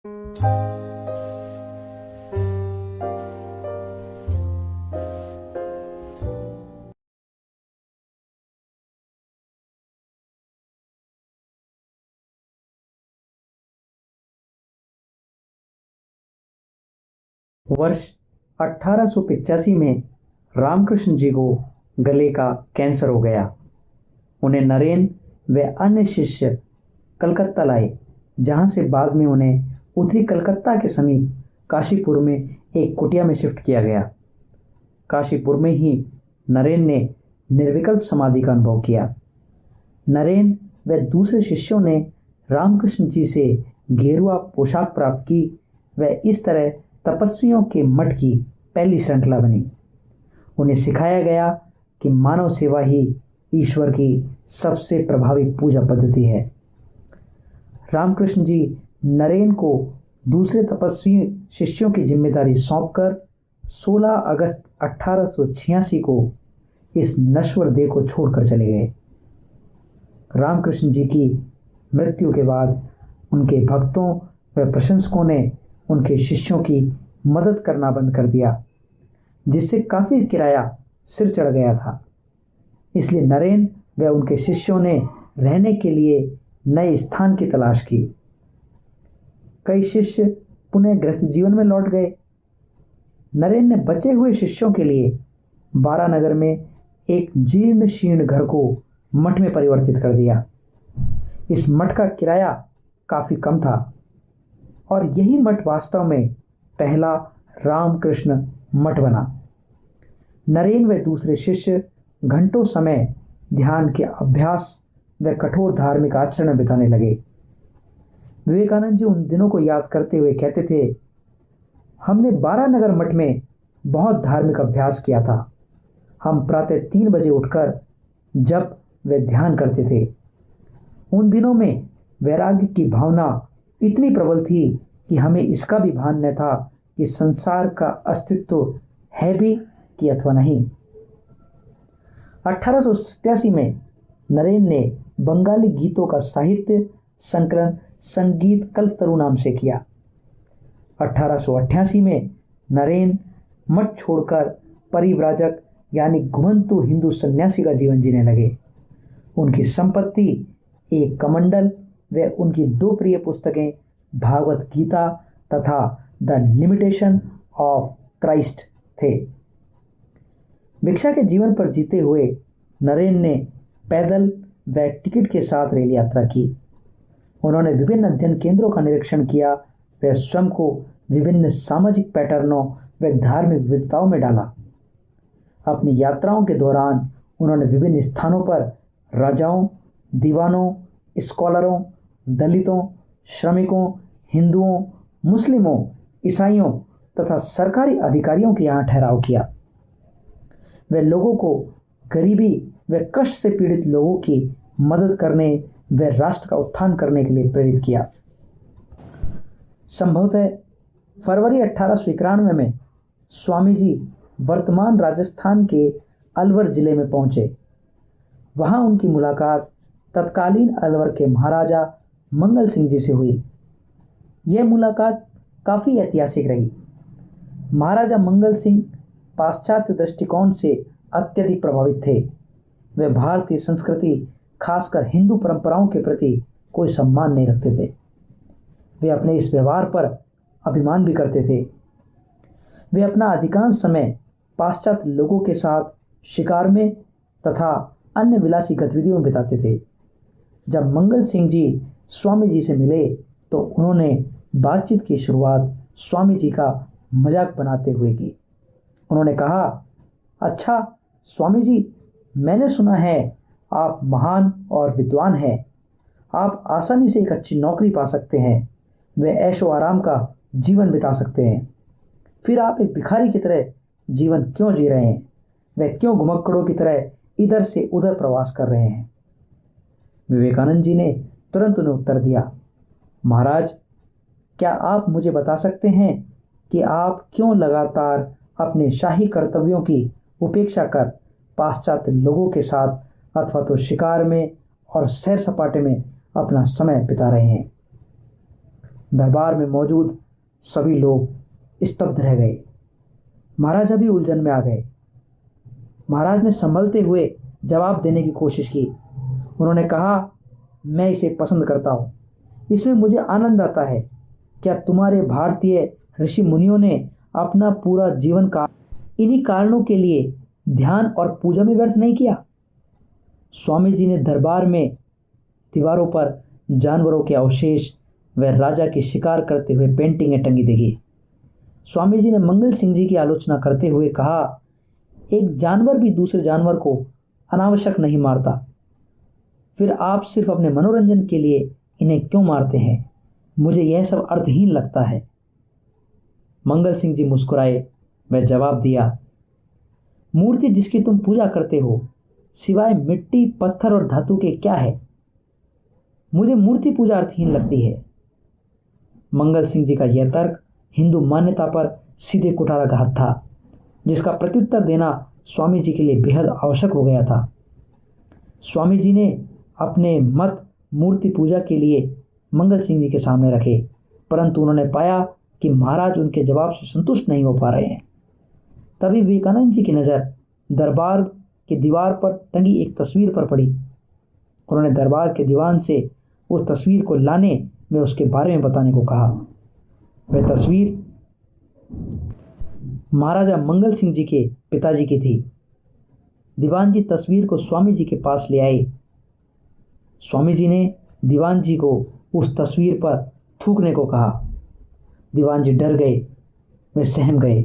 वर्ष 1885 में रामकृष्ण जी को गले का कैंसर हो गया। उन्हें नरेन व अन्य शिष्य कलकत्ता लाए, जहां से बाद में उन्हें उत्तरी कलकत्ता के समीप काशीपुर में एक कुटिया में शिफ्ट किया गया। काशीपुर में ही नरेन ने निर्विकल्प समाधि का अनुभव किया। नरेन व दूसरे शिष्यों ने रामकृष्ण जी से गेरुआ पोशाक प्राप्त की व इस तरह तपस्वियों के मठ की पहली श्रृंखला बनी। उन्हें सिखाया गया कि मानव सेवा ही ईश्वर की सबसे प्रभावी पूजा पद्धति है। रामकृष्ण जी नरेन को दूसरे तपस्वी शिष्यों की जिम्मेदारी सौंपकर 16 अगस्त 1886 को इस नश्वर देह को छोड़कर चले गए। रामकृष्ण जी की मृत्यु के बाद उनके भक्तों व प्रशंसकों ने उनके शिष्यों की मदद करना बंद कर दिया, जिससे काफी किराया सिर चढ़ गया था। इसलिए नरेन व उनके शिष्यों ने रहने के लिए नए स्थान की तलाश की। कई शिष्य पुनः गृहस्थ जीवन में लौट गए। नरेन ने बचे हुए शिष्यों के लिए बारानगर में एक जीर्ण शीर्ण घर को मठ में परिवर्तित कर दिया। इस मठ का किराया काफी कम था और यही मठ वास्तव में पहला रामकृष्ण मठ बना। नरेन व दूसरे शिष्य घंटों समय ध्यान के अभ्यास व कठोर धार्मिक आचरण में बिताने लगे। विवेकानंद जी उन दिनों को याद करते हुए कहते थे, हमने बारानगर मठ में बहुत धार्मिक अभ्यास किया था। हम प्रातः 3 बजे उठकर जप व ध्यान करते थे। उन दिनों में वैराग्य की भावना इतनी प्रबल थी कि हमें इसका भी भान न था कि संसार का अस्तित्व है भी कि अथवा नहीं। 1887 में नरेन ने बंगाली गीतों का साहित्य संकलन संगीत कल्पतरु नाम से किया। 1888 में नरेन मठ छोड़कर परिव्राजक यानी घुमंतु हिंदू सन्यासी का जीवन जीने लगे। उनकी संपत्ति एक कमंडल व उनकी 2 प्रिय पुस्तकें भागवत गीता तथा द लिमिटेशन ऑफ क्राइस्ट थे। भिक्षा के जीवन पर जीते हुए नरेन ने पैदल व टिकट के साथ रेल यात्रा की। उन्होंने विभिन्न अध्ययन केंद्रों का निरीक्षण किया व स्वयं को विभिन्न सामाजिक पैटर्नों व धार्मिक विविधताओं में डाला। अपनी यात्राओं के दौरान उन्होंने विभिन्न स्थानों पर राजाओं, दीवानों, स्कॉलरों, दलितों, श्रमिकों, हिंदुओं, मुस्लिमों, ईसाइयों तथा सरकारी अधिकारियों के यहाँ ठहराव किया। वे लोगों को गरीबी व कष्ट से पीड़ित लोगों की मदद करने व राष्ट्र का उत्थान करने के लिए प्रेरित किया। संभवतः फरवरी 1891 में स्वामी जी वर्तमान राजस्थान के अलवर जिले में पहुंचे। वहां उनकी मुलाकात तत्कालीन अलवर के महाराजा मंगल सिंह जी से हुई। यह मुलाकात काफ़ी ऐतिहासिक रही। महाराजा मंगल सिंह पाश्चात्य दृष्टिकोण से अत्यधिक प्रभावित थे। वे भारतीय संस्कृति खासकर हिंदू परंपराओं के प्रति कोई सम्मान नहीं रखते थे। वे अपने इस व्यवहार पर अभिमान भी करते थे। वे अपना अधिकांश समय पाश्चात्य लोगों के साथ शिकार में तथा अन्य विलासी गतिविधियों में बिताते थे। जब मंगल सिंह जी स्वामी जी से मिले तो उन्होंने बातचीत की शुरुआत स्वामी जी का मजाक बनाते हुए की। उन्होंने कहा, अच्छा स्वामी जी, मैंने सुना है आप महान और विद्वान हैं। आप आसानी से एक अच्छी नौकरी पा सकते हैं व ऐशो आराम का जीवन बिता सकते हैं। फिर आप एक भिखारी की तरह जीवन क्यों जी रहे हैं? व क्यों घुमक्कड़ों की तरह इधर से उधर प्रवास कर रहे हैं? विवेकानंद जी ने तुरंत उन्हें उत्तर दिया, महाराज, क्या आप मुझे बता सकते हैं कि आप क्यों लगातार अपने शाही कर्तव्यों की उपेक्षा कर पाश्चात्य लोगों के साथ अथवा तो शिकार में और सैर सपाटे में अपना समय बिता रहे हैं? दरबार में मौजूद सभी लोग स्तब्ध रह गए। महाराजा भी उलझन में आ गए। महाराज ने संभलते हुए जवाब देने की कोशिश की। उन्होंने कहा, मैं इसे पसंद करता हूँ, इसमें मुझे आनंद आता है। क्या तुम्हारे भारतीय ऋषि मुनियों ने अपना पूरा जीवन का इन्हीं कारणों के लिए ध्यान और पूजा में व्यर्थ नहीं किया? स्वामी जी ने दरबार में दीवारों पर जानवरों के अवशेष व राजा की शिकार करते हुए पेंटिंगें टंगी देखी। स्वामी जी ने मंगल सिंह जी की आलोचना करते हुए कहा, एक जानवर भी दूसरे जानवर को अनावश्यक नहीं मारता, फिर आप सिर्फ अपने मनोरंजन के लिए इन्हें क्यों मारते हैं? मुझे यह सब अर्थहीन लगता है। मंगल सिंह जी मुस्कुराए व जवाब दिया, मूर्ति जिसकी तुम पूजा करते हो सिवाय मिट्टी, पत्थर और धातु के क्या है? मुझे मूर्ति पूजा अर्थहीन लगती है। मंगल सिंह जी का यह तर्क हिंदू मान्यता पर सीधे कुठाराघात था, जिसका प्रत्युत्तर देना स्वामी जी के लिए बेहद आवश्यक हो गया था। स्वामी जी ने अपने मत मूर्ति पूजा के लिए मंगल सिंह जी के सामने रखे, परंतु उन्होंने पाया कि महाराज उनके जवाब से संतुष्ट नहीं हो पा रहे हैं। तभी विवेकानंद जी की नज़र दरबार की दीवार पर टंगी एक तस्वीर पर पड़ी। उन्होंने दरबार के दीवान से उस तस्वीर को लाने व उसके बारे में बताने को कहा। वह तस्वीर महाराजा मंगल सिंह जी के पिताजी की थी। दीवान जी तस्वीर को स्वामी जी के पास ले आए। स्वामी जी ने दीवान जी को उस तस्वीर पर थूकने को कहा। दीवान जी डर गए, वे सहम गए।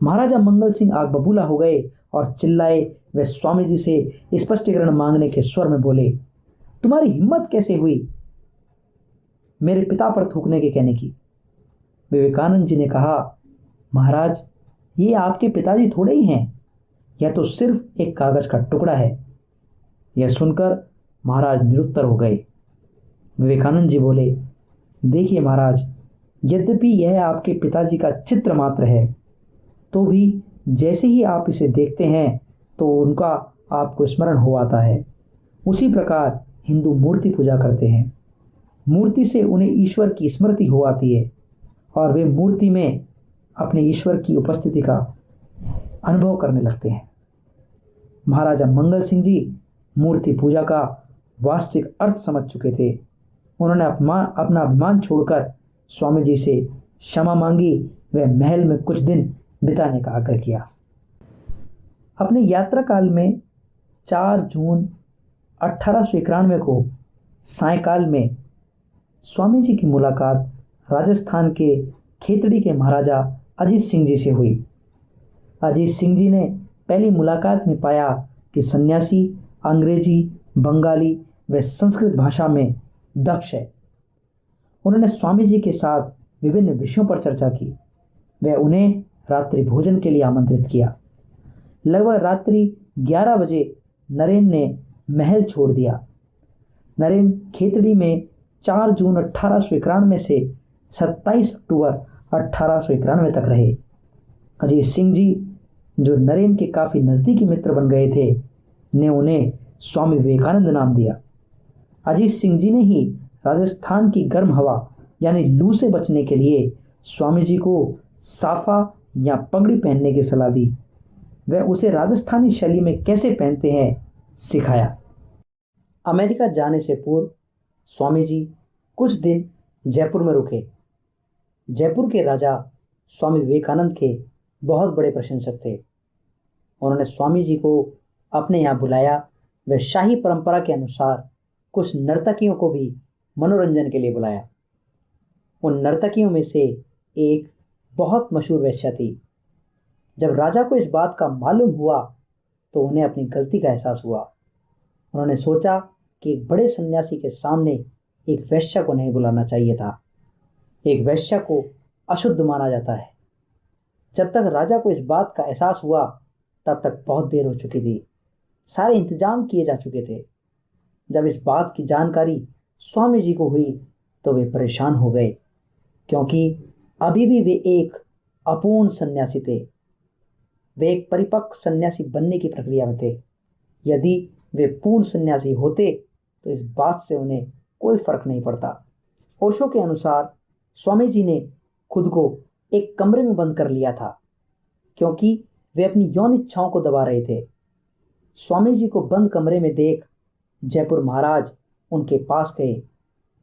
महाराजा मंगल सिंह आग बबूला हो गए और चिल्लाए। वे स्वामी जी से स्पष्टीकरण मांगने के स्वर में बोले, तुम्हारी हिम्मत कैसे हुई मेरे पिता पर थूकने के कहने की? विवेकानंद जी ने कहा, महाराज, ये आपके पिताजी थोड़े ही हैं, यह तो सिर्फ एक कागज का टुकड़ा है। यह सुनकर महाराज निरुत्तर हो गए। विवेकानंद जी बोले, देखिए महाराज, यद्यपि यह आपके पिताजी का चित्र मात्र है, तो भी जैसे ही आप इसे देखते हैं तो उनका आपको स्मरण हो आता है। उसी प्रकार हिंदू मूर्ति पूजा करते हैं। मूर्ति से उन्हें ईश्वर की स्मृति हो आती है और वे मूर्ति में अपने ईश्वर की उपस्थिति का अनुभव करने लगते हैं। महाराजा मंगल सिंह जी मूर्ति पूजा का वास्तविक अर्थ समझ चुके थे। उन्होंने अपना अभिमान छोड़कर स्वामी जी से क्षमा मांगी व महल में कुछ दिन बिताने का आग्रह किया। अपने यात्रा काल में 4 जून 1891 को सायंकाल में स्वामी जी की मुलाकात राजस्थान के खेतड़ी के महाराजा अजीत सिंह जी से हुई। अजीत सिंह जी ने पहली मुलाकात में पाया कि सन्यासी अंग्रेजी, बंगाली व संस्कृत भाषा में दक्ष है। उन्होंने स्वामी जी के साथ विभिन्न विषयों पर चर्चा की। वह उन्हें रात्रि भोजन के लिए आमंत्रित किया। लगभग रात्रि 11 बजे नरेन ने महल छोड़ दिया। नरेन खेतड़ी में 4 जून 1891 से 27 अक्टूबर 1891 तक रहे। अजीत सिंह जी, जो नरेन के काफ़ी नज़दीकी मित्र बन गए थे, ने उन्हें स्वामी विवेकानंद नाम दिया। अजीत सिंह जी ने ही राजस्थान की गर्म हवा यानी लू से बचने के लिए स्वामी जी को साफा या पगड़ी पहनने की सलाह दी। वह उसे राजस्थानी शैली में कैसे पहनते हैं सिखाया। अमेरिका जाने से पूर्व स्वामी जी कुछ दिन जयपुर में रुके। जयपुर के राजा स्वामी विवेकानंद के बहुत बड़े प्रशंसक थे। उन्होंने स्वामी जी को अपने यहाँ बुलाया व शाही परंपरा के अनुसार कुछ नर्तकियों को भी मनोरंजन के लिए बुलाया। उन नर्तकियों में से एक बहुत मशहूर वेश्या थी। जब राजा को इस बात का मालूम हुआ तो उन्हें अपनी गलती का एहसास हुआ। उन्होंने सोचा कि एक बड़े सन्यासी के सामने एक वेश्या को नहीं बुलाना चाहिए था। एक वेश्या को अशुद्ध माना जाता है। जब तक राजा को इस बात का एहसास हुआ तब तक बहुत देर हो चुकी थी। सारे इंतजाम किए जा चुके थे। जब इस बात की जानकारी स्वामी जी को हुई तो वे परेशान हो गए, क्योंकि अभी भी वे एक अपूर्ण सन्यासी थे। वे एक परिपक्व सन्यासी बनने की प्रक्रिया में थे। यदि वे पूर्ण सन्यासी होते तो इस बात से उन्हें कोई फर्क नहीं पड़ता। ओशो के अनुसार स्वामी जी ने खुद को एक कमरे में बंद कर लिया था क्योंकि वे अपनी यौन इच्छाओं को दबा रहे थे। स्वामी जी को बंद कमरे में देख जयपुर महाराज उनके पास गए।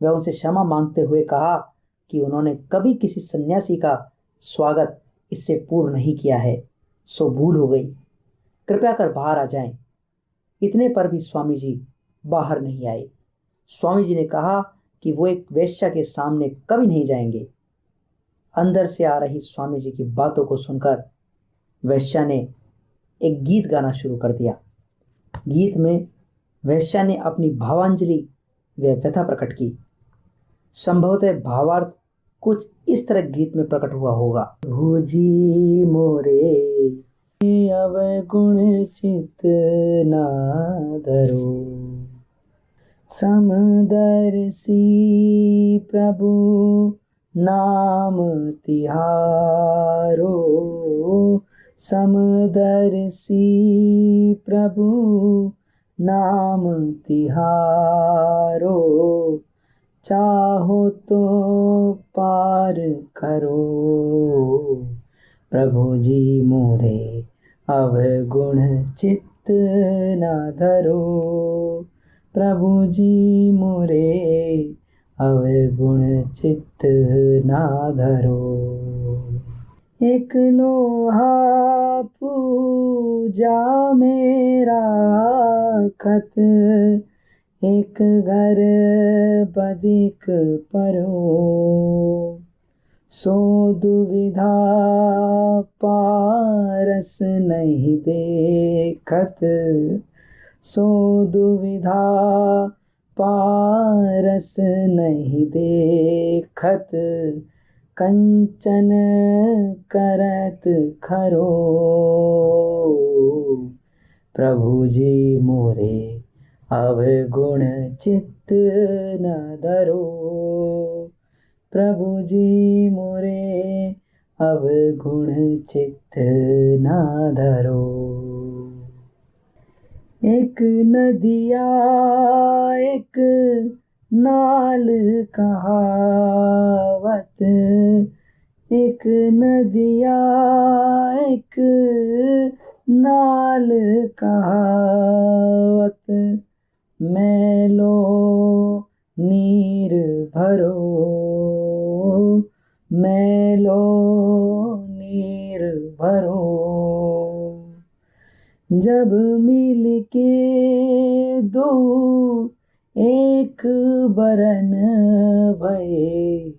वे उनसे क्षमा मांगते हुए कहा कि उन्होंने कभी किसी सन्यासी का स्वागत इससे पूर्व नहीं किया है, सो भूल हो गई, कृपया कर बाहर आ जाएं। इतने पर भी स्वामी जी बाहर नहीं आए। स्वामी जी ने कहा कि वो एक वेश्या के सामने कभी नहीं जाएंगे। अंदर से आ रही स्वामी जी की बातों को सुनकर वेश्या ने एक गीत गाना शुरू कर दिया। गीत में वेश्या ने अपनी भावांजलि व व्यथा प्रकट की। संभवतः भावार्थ कुछ इस तरह गीत में प्रकट हुआ होगा। भूजी मोरे अवगुण चित ना धरो, समदर्शी प्रभु नाम तिहारो, समदर्शी प्रभु नाम तिहारो, चाहो तो पार करो, प्रभु जी मोरे अवगुण चित्त न धरो, प्रभु जी मोरे अवगुण चित्त ना धरो। एक लोहा पूजा मेरा खत, एक घर बदिक परो, सो दुविधा पारस नहीं देखत, सो दुविधा पारस नहीं देखत, कंचन करत खरो, प्रभु जी मोरे अवगुण चित्त न धरो, प्रभु जी मोरे अवगुण चित्त न धरो। एक नदिया एक नाल कहावत, एक नदिया एक नाल कहावत, मैलो नीर भरो, मैलो नीर भरो, जब मिल के दो एक बरन भये,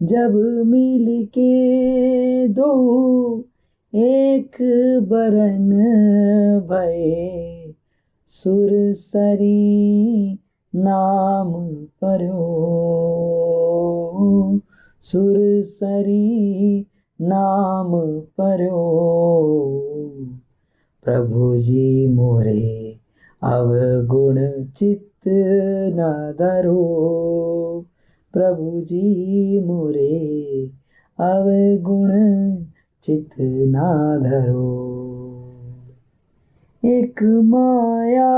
जब मिल के दो एक बरन भये, सुरसरी नाम परो, सुरसरी नाम परो, प्रभु जी मोरे अवगुण चित्त न धरो, प्रभु जी मोरे अवगुण चित्त न धरो। एक माया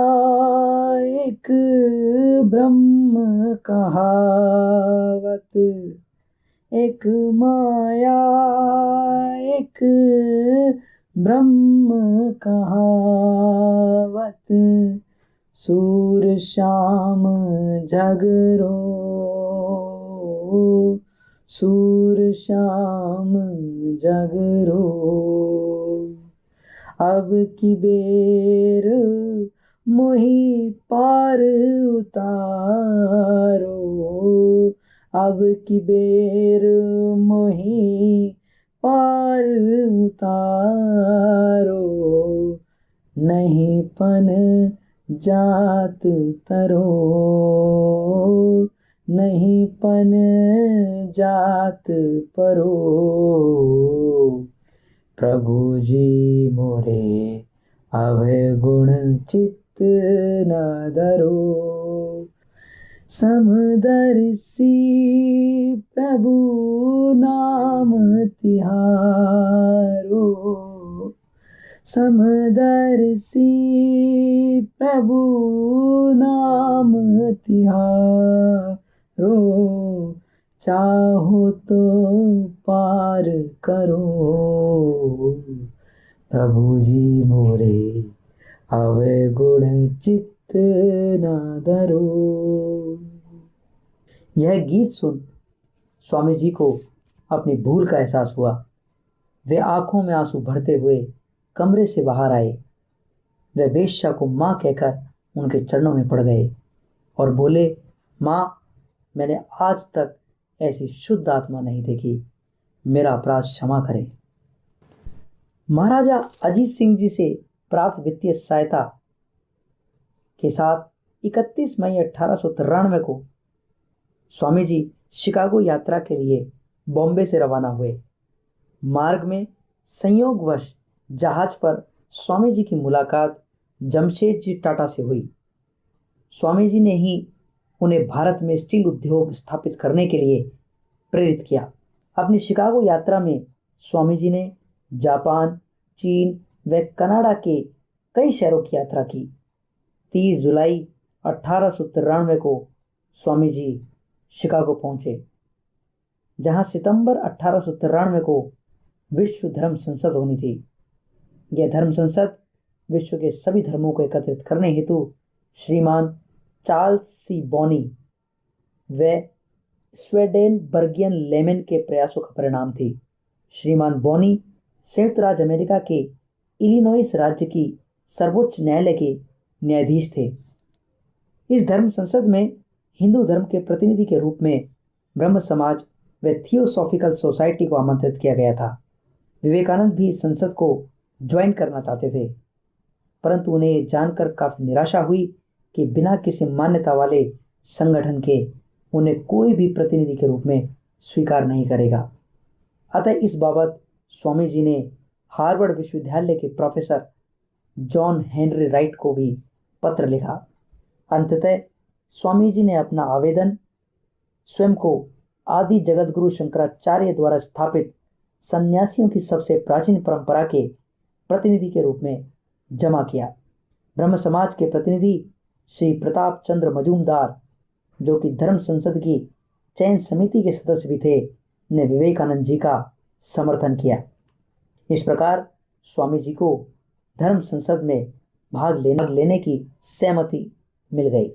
एक ब्रह्म कहावत, एक माया एक ब्रह्म कहावत, सूर श्याम झगरो, सूर श्याम झगरो, अब की बेर मोहि पार उतारो, अब की बेर मोहि पार उतारो, नहीं पन जात तरो, नहीं पन जात परो, प्रभु जी मोरे अवगुण चित्त न धरो, समदर्शी प्रभु नाम तिहारो, समदर्शी प्रभु नाम तिहारो, चाहो तो पार करो, प्रभु जी मोरे अवगुण चित्त न धरो। यह गीत सुन स्वामी जी को अपनी भूल का एहसास हुआ। वे आंखों में आंसू भरते हुए कमरे से बाहर आए। वे वेश्या को मां कहकर उनके चरणों में पड़ गए और बोले, मां, मैंने आज तक ऐसी शुद्ध आत्मा नहीं देखी, मेरा अपराध क्षमा करें। महाराजा अजीत सिंह जी से प्राप्त वित्तीय सहायता के साथ 31 मई 1893 को स्वामी जी शिकागो यात्रा के लिए बॉम्बे से रवाना हुए। मार्ग में संयोगवश जहाज पर स्वामी जी की मुलाकात जमशेद जी टाटा से हुई। स्वामी जी ने ही उन्हें भारत में स्टील उद्योग स्थापित करने के लिए प्रेरित किया। अपनी शिकागो यात्रा में स्वामी जी ने जापान, चीन व कनाडा के कई शहरों की यात्रा की। 30 जुलाई 1893 को स्वामी जी शिकागो पहुंचे, जहां सितंबर 1893 को विश्व धर्म संसद होनी थी। यह धर्म संसद विश्व के सभी धर्मों को एकत्रित करने हेतु श्रीमान चार्ल्स सी बॉनी व स्वेडेनबर्गियन लेमन के प्रयासों का परिणाम थी। श्रीमान बॉनी संयुक्त राज्य अमेरिका के इलिनॉइस राज्य की सर्वोच्च न्यायालय के न्यायाधीश थे। इस धर्म संसद में हिंदू धर्म के प्रतिनिधि के रूप में ब्रह्म समाज व थियोसॉफिकल सोसाइटी को आमंत्रित किया गया था। विवेकानंद भी इस संसद को ज्वाइन करना चाहते थे, परंतु उन्हें जानकर काफी निराशा हुई कि बिना किसी मान्यता वाले संगठन के उन्हें कोई भी प्रतिनिधि के रूप में स्वीकार नहीं करेगा। अतः इस बाबत स्वामी जी ने हार्वर्ड विश्वविद्यालय के प्रोफेसर जॉन हेनरी राइट को भी पत्र लिखा। अंततः स्वामी जी ने अपना आवेदन स्वयं को आदि जगतगुरु शंकराचार्य द्वारा स्थापित सन्यासियों की सबसे प्राचीन परंपरा के प्रतिनिधि के रूप में जमा किया। ब्रह्म समाज के प्रतिनिधि श्री प्रताप चंद्र मजूमदार, जो कि धर्म संसद की चयन समिति के सदस्य भी थे, ने विवेकानंद जी का समर्थन किया। इस प्रकार स्वामी जी को धर्म संसद में भाग लेने की सहमति मिल गई।